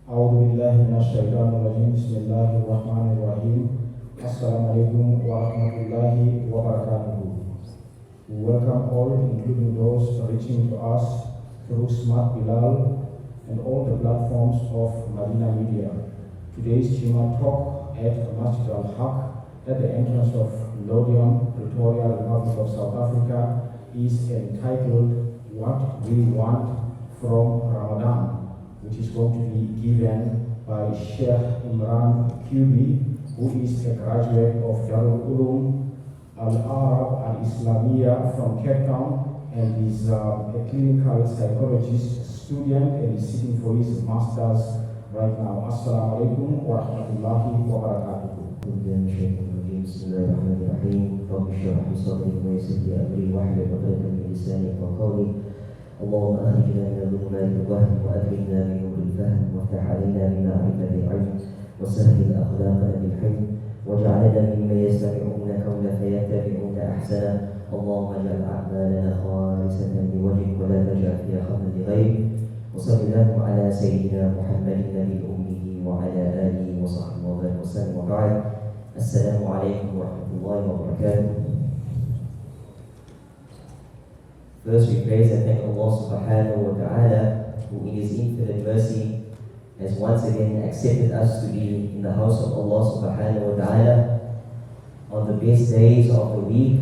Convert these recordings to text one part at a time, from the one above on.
أعوذ بالله من الشيطان الرجيم بسم الله الرحمن الرحيم السلام عليكم ورحمة الله وبركاته. We welcome all, including those reaching to us through Smart Bilal and all the platforms of Madina Media. Today's Juma talk at Masjid Al-Haq at the entrance of Lodion, Pretoria, Republic of South Africa is entitled What We Want from Ramadan, which is going to be given by Sheikh Imran Kubi, who is a graduate of Darul Ulum Al-Arab Al-Islamiyya from Cape Town and is a clinical psychologist student and is sitting for his master's right now. Assalamu alaikum wa rahmatullahi wa barakatuh. بسم الله الرحمن الرحيم. رب اشرح لي صدري ويسر لي امري واحلل عقدة من لساني يفقهوا قولي. اللهم اخرجنا من ظلمات الوهم واكرمنا من نور الفهم وافتح علينا بمعرفة العلم وسهل اخلاقنا بالحلم واجعلنا ممن يستمعون قولا فيتبعون احسنه. اللهم اجعل اعمالنا خالصة لوجهك ولا تجعل فيها خطا لغيرك. وصل اللهم على سيدنا محمد النبي الامي وعلى اله وصحبه وسلم وبعد. السلام عليكم ورحمة الله وبركاته. First we praise and thank Allah subhanahu wa ta'ala, who in His infinite mercy has once again accepted us to be in the house of Allah subhanahu wa ta'ala on the best days of the week.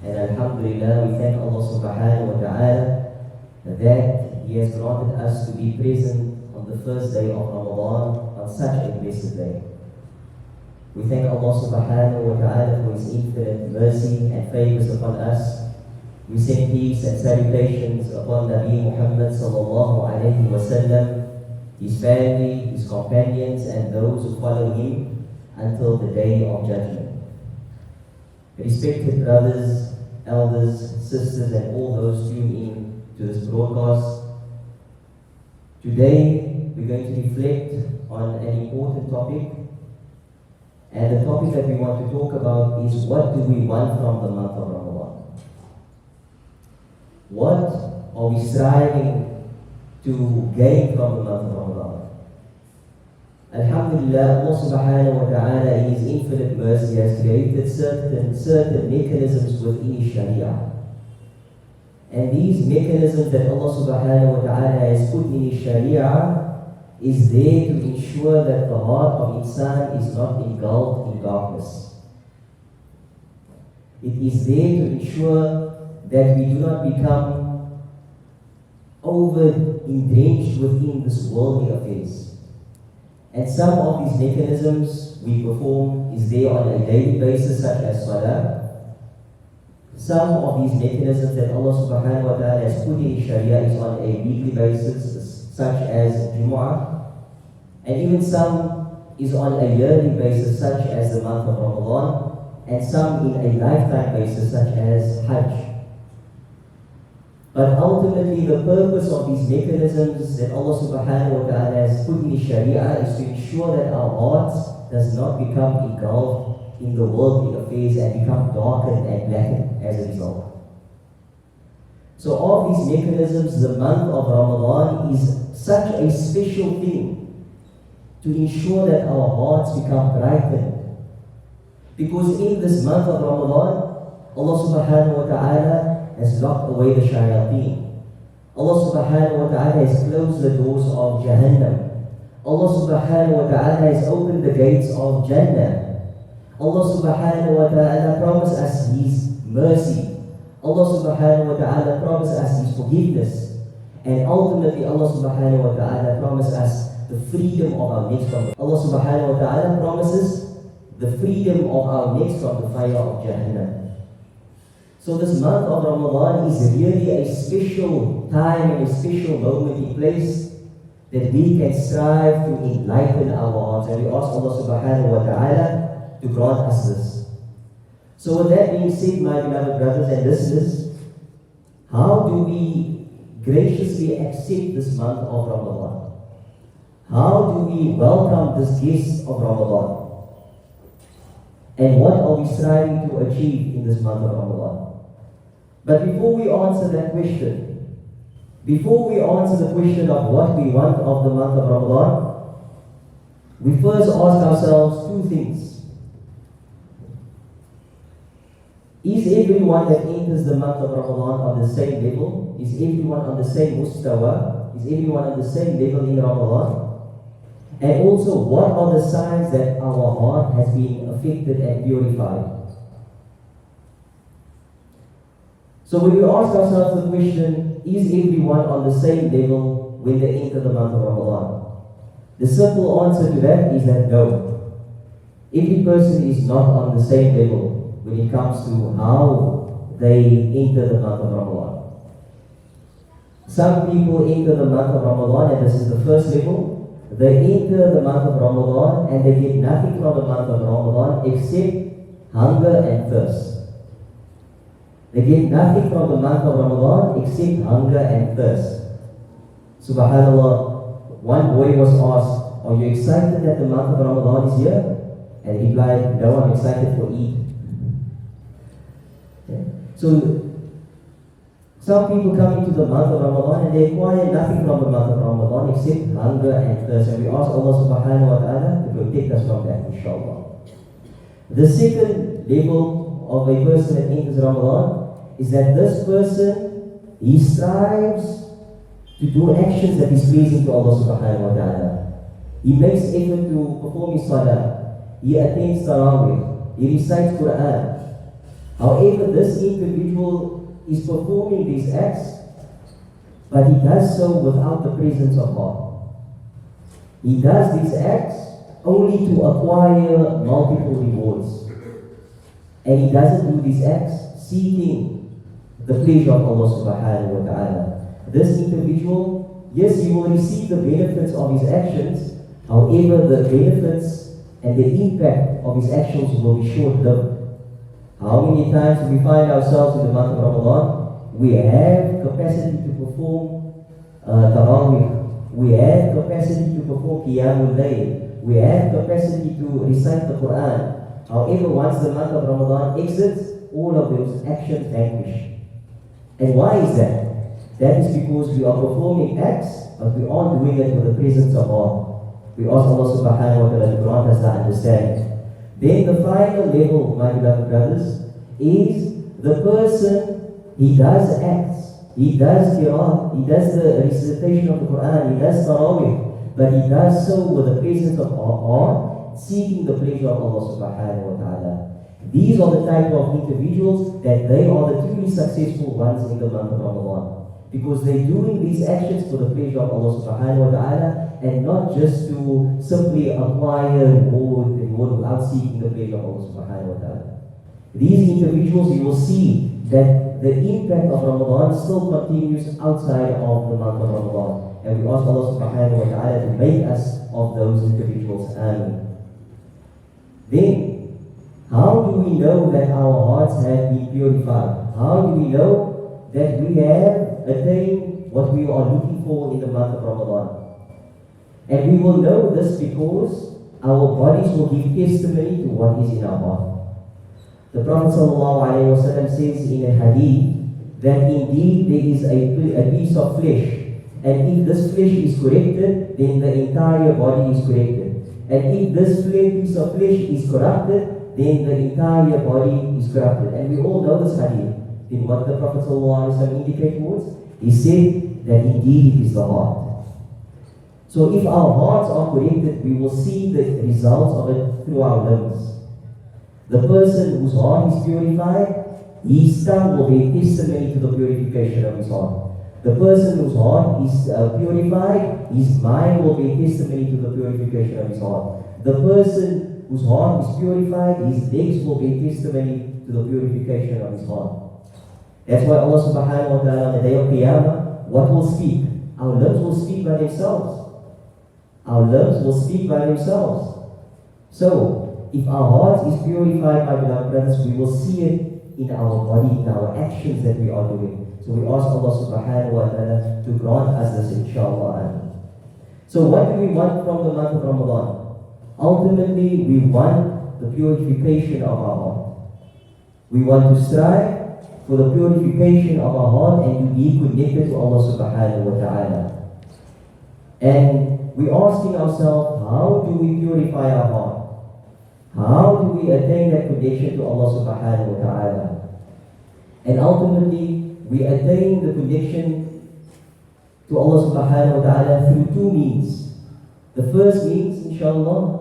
And alhamdulillah, we thank Allah subhanahu wa ta'ala that He has granted us to be present on the first day of Ramadan on such a blessed day. We thank Allah subhanahu wa ta'ala for His infinite mercy and favors upon us. We send peace and salutations upon Nabi Muhammad sallallahu alayhi wa sallam, his family, his companions, and those who follow him until the day of judgment. Respected brothers, elders, sisters, and all those tuned in to this broadcast, today we're going to reflect on an important topic. And the topic that we want to talk about is, what do we want from the month of Ramadan? What are we striving to gain from the month of Ramadan? Alhamdulillah, Allah subhanahu wa ta'ala in His infinite mercy has created certain mechanisms within His Sharia. And these mechanisms that Allah subhanahu wa ta'ala has put in His Sharia is there to ensure that the heart of insan is not engulfed in darkness. It is there to ensure that we do not become over-entrenched within this worldly affairs. And some of these mechanisms we perform is there on a daily basis, such as salah. Some of these mechanisms that Allah subhanahu wa ta'ala has put in Sharia is on a weekly basis, such as Jumu'ah. And even some is on a yearly basis, such as the month of Ramadan, and some in a lifetime basis, such as Hajj. But ultimately, the purpose of these mechanisms that Allah subhanahu wa ta'ala has put in Sharia is to ensure that our hearts does not become engulfed in the worldly affairs and become darkened and blackened as a result. So of these mechanisms, the month of Ramadan is such a special thing to ensure that our hearts become brightened. Because in this month of Ramadan, Allah subhanahu wa ta'ala has locked away the shayateen. Allah subhanahu wa ta'ala has closed the doors of Jahannam. Allah subhanahu wa ta'ala has opened the gates of Jannah. Allah subhanahu wa ta'ala promised us His mercy. Allah subhanahu wa ta'ala promised us His forgiveness. And ultimately Allah subhanahu wa ta'ala promised us the freedom of our necks from Allah subhanahu wa ta'ala promises the freedom of our necks from the fire of Jahannam. So this month of Ramadan is really a special time and a special moment in place that we can strive to enlighten our hearts, and we ask Allah subhanahu wa ta'ala to grant us this. So with that being said, my beloved brothers and listeners, how do we graciously accept this month of Ramadan? How do we welcome this gift of Ramadan? And what are we striving to achieve in this month of Ramadan? But before we answer that question, before we answer the question of what we want of the month of Ramadan, we first ask ourselves two things. Is everyone that enters the month of Ramadan on the same level? Is everyone on the same mustawa? Is everyone on the same level in Ramadan? And also, what are the signs that our heart has been affected and purified? So when we ask ourselves the question, is everyone on the same level when they enter the month of Ramadan? The simple answer to that is that no. Every person is not on the same level when it comes to how they enter the month of Ramadan. Some people enter the month of Ramadan, and this is the first level. They enter the month of Ramadan and they get nothing from the month of Ramadan except hunger and thirst. They get nothing from the month of Ramadan except hunger and thirst. Subhanallah, one boy was asked, are you excited that the month of Ramadan is here? And he replied, no, I'm excited for Eid. Okay. So, some people come into the month of Ramadan and they acquire nothing from the month of Ramadan except hunger and thirst. And we ask Allah subhanahu wa ta'ala to protect us from that, inshallah. The second level of a person that enters Ramadan is that this person, he strives to do actions that is pleasing to Allah subhanahu wa ta'ala. He makes effort to perform his salah. He attends tarawih. He recites Quran. However, this individual is performing these acts, but he does so without the presence of God. He does these acts only to acquire multiple rewards. And he doesn't do these acts seeking the pleasure of Allah subhanahu wa ta'ala. This individual, yes, he will receive the benefits of his actions, however, the benefits and the impact of his actions will be short-lived. How many times do we find ourselves in the month of Ramadan? We have capacity to perform tarawih. We have capacity to perform qiyamul layl. We have capacity to recite the Quran. However, once the month of Ramadan exits, all of those actions vanish. And why is that? That is because we are performing acts, but we aren't doing it with the presence of God. We ask Allah subhanahu wa ta'ala to grant us that understanding. Then the final level, my beloved brothers, is the person, he does acts, he does qira'ah, he does the recitation of the Quran, he does tarawih, but he does so with the presence of Allah, seeking the pleasure of Allah subhanahu wa ta'ala. These are the type of individuals that they are the truly successful ones in the month of Ramadan. Because they're doing these actions for the pleasure of Allah subhanahu wa ta'ala and not just to simply acquire reward without seeking the pleasure of Allah subhanahu wa ta'ala. These individuals, you will see that the impact of Ramadan still continues outside of the month of Ramadan. And we ask Allah subhanahu wa ta'ala to make us of those individuals. Ameen. Then, how do we know that our hearts have been purified? How do we know that we have attained what we are looking for in the month of Ramadan? And we will know this because our bodies will give testimony to what is in our heart. The Prophet ﷺ says in a hadith that indeed there is a piece of flesh, and if this flesh is corrected, then the entire body is corrected. And if this piece of flesh is corrupted, then the entire body is corrupted. And we all know this hadith. Then what the Prophet ﷺ indicated was, he said that indeed it is the heart. So if our hearts are corrected, we will see the results of it through our limbs. The person whose heart is purified, his tongue will be testimony to the purification of his heart. The person whose heart is purified, his mind will be testimony to the purification of his heart. The person whose heart is purified, his legs will be testimony to the purification of his heart. That's why Allah subhanahu wa ta'ala on the day of Qiyamah, what will speak? Our lips will speak by themselves. Our lips will speak by themselves. So, if our heart is purified by beloved brothers, we will see it in our body, in our actions that we are doing. So we ask Allah subhanahu wa ta'ala to grant us this, inshallah. So what do we want from the month of Ramadan? Ultimately, we want the purification of our heart. We want to strive for the purification of our heart and to be connected to Allah subhanahu wa ta'ala. And we're asking ourselves, how do we purify our heart? How do we attain that connection to Allah subhanahu wa ta'ala? And ultimately, we attain the connection to Allah subhanahu wa ta'ala through two means. The first means, inshallah,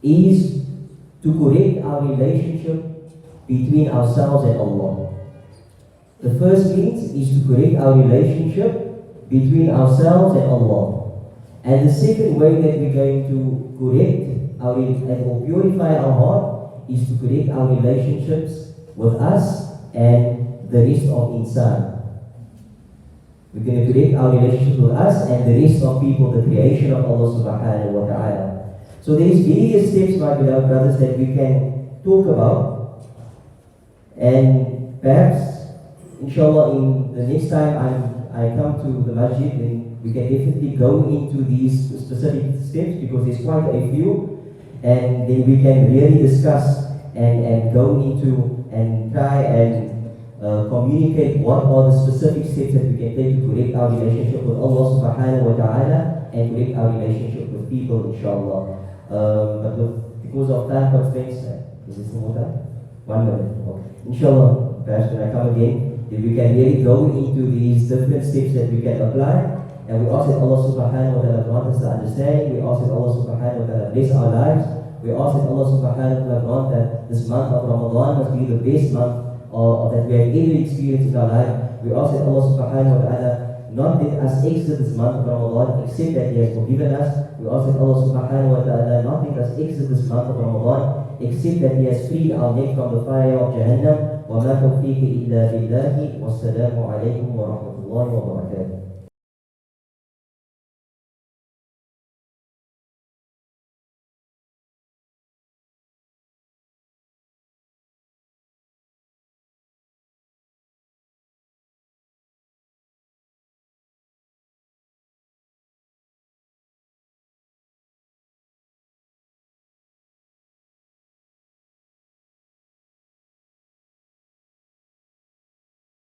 is to correct our relationship between ourselves and Allah. The first means is to correct our relationship between ourselves and Allah. And the second way that we're going to correct or purify our heart is to correct our relationships with us and the rest of insan. We're going to correct our relationships with us and the rest of people, the creation of Allah subhanahu wa ta'ala. So there is various steps, my beloved brothers, that we can talk about. And perhaps, inshallah, in the next time I come to the masjid, then we can definitely go into these specific steps, because there's quite a few. And then we can really discuss and go into and try and communicate what are the specific steps that we can take to correct our relationship with Allah subhanahu wa ta'ala and correct our relationship with people, inshallah. Because of time constraints, is this more time? 1 minute. Okay. Inshallah, perhaps when I come again, then we can really go into these different steps that we can apply. And we ask that Allah subhanahu wa ta'ala grant us the understanding. We ask that Allah subhanahu wa ta'ala bless our lives. We ask that Allah subhanahu wa ta'ala grant that this month of Ramadan must be the best month that we have ever experienced in our life. We ask that Allah subhanahu wa ta'ala not let us exit this month of Ramadan except that He has forgiven us. We ask that Allah subhanahu wa ta'ala not let us exit this month of Ramadan except that He has freed our neck from the fire of Jahannam. وَمَا تَوْفِيقِ إِلَّا بِاللَّهِ وَالسَّلَامُ عَلَيْكُمْ وَرَحْمَةُ اللَّهِ وَبَرَكَاتُهُ.